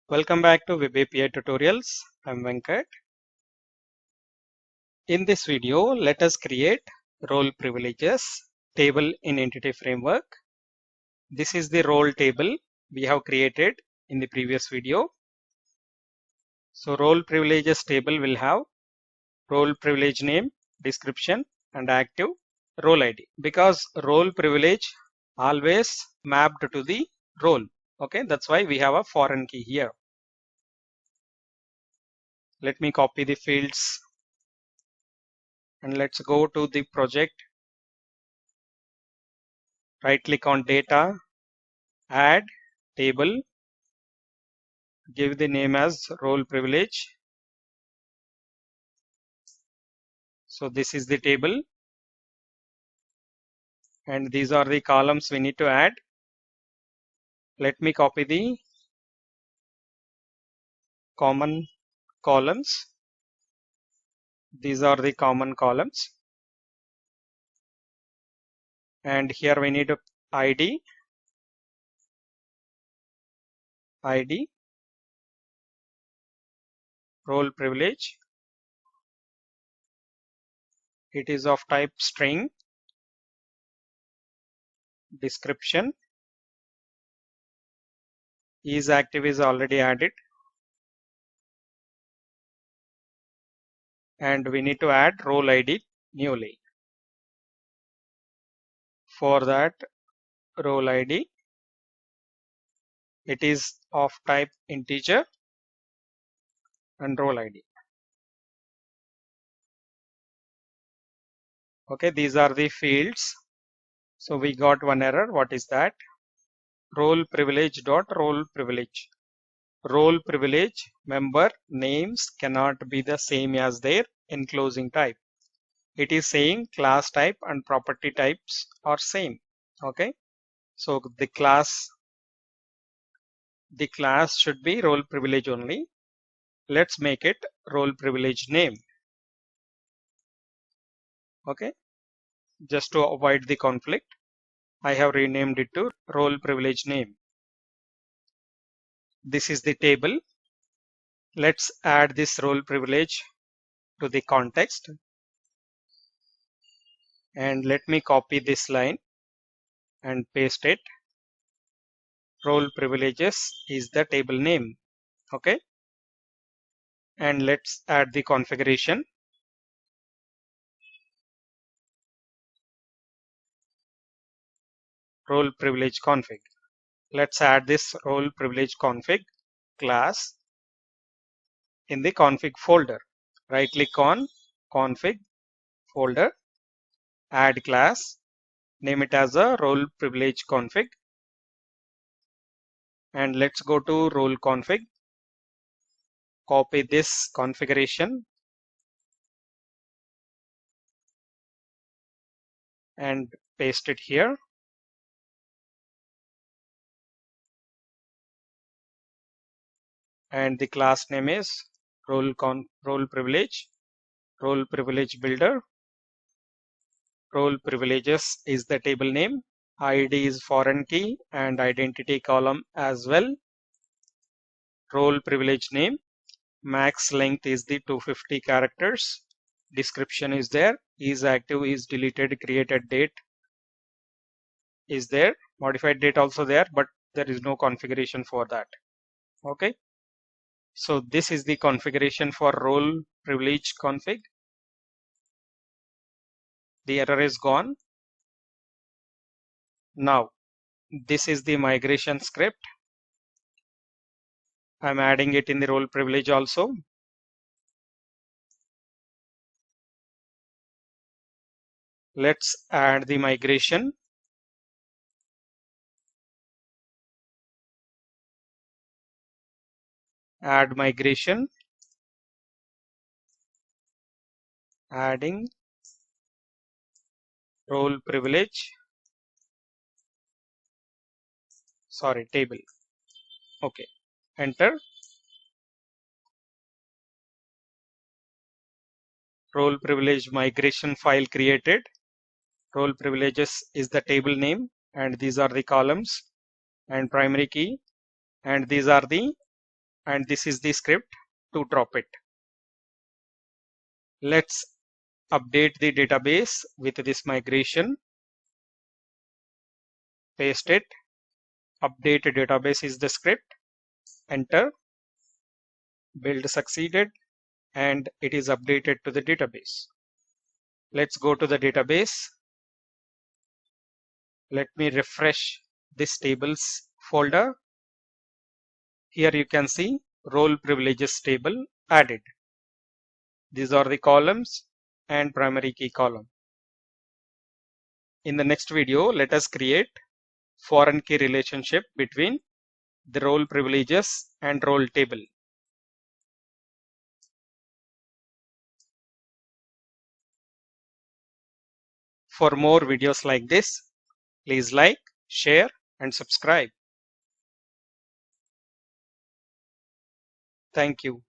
Welcome back to Web API Tutorials. I'm Venkat. In this video, let us create role privileges table in Entity Framework. This is the role table we have created in the previous video. So role privileges table will have role privilege name, description, and active role ID, because role privilege always mapped to the role. Okay, that's why we have a foreign key here. Let me copy the fields and let's go to the project. Right click on data, add table, give the name as role privilege. So this is the table and these are the columns we need to add. Let me copy the common columns. These are the common columns. And here we need a ID, role privilege. It is of type string, description, is active is already added. And we need to add role ID newly. For that role ID, it is of type integer and role ID. Okay, these are the fields. So we got one error. What is that? Role privilege dot role privilege. Role privilege member names cannot be the same as their enclosing type. It is saying class type and property types are same. Okay, so the class should be role privilege only. Let's make it role privilege name. Okay, just to avoid the conflict, I have renamed it to role privilege name. This is the table. Let's add this role privilege to the context. And let me copy this line and paste it. Role privileges is the table name. Okay. And let's add the configuration. Role privilege config. Let's add this role privilege config class in the config folder. Right click on config folder, add class, name it as a role privilege config, and let's go to role config, copy this configuration and paste it here. And the class name is role privilege, role privilege builder. Role privileges is the table name, ID is foreign key and identity column as well. Role privilege name, max length is the 250 characters. Description is there, is active, is deleted, created date is there, modified date also there, but there is no configuration for that. Okay, so this is the configuration for role privilege config. The error is gone. Now this is the migration script. I'm adding it in the role privilege also. Let's add the migration. Add migration, adding role privilege, table. Okay, enter. Role privilege migration file created. Role privileges is the table name and these are the columns and primary key, and these are the and this is the script to drop it. Let's update the database with this migration. Paste it. Update database is the script. Enter. Build succeeded, and it is updated to the database. Let's go to the database. Let me refresh this tables folder. Here you can see role privileges table added. These are the columns and primary key column. In the next video, let us create foreign key relationship between the role privileges and role table. For more videos like this, please like, share, and subscribe. Thank you.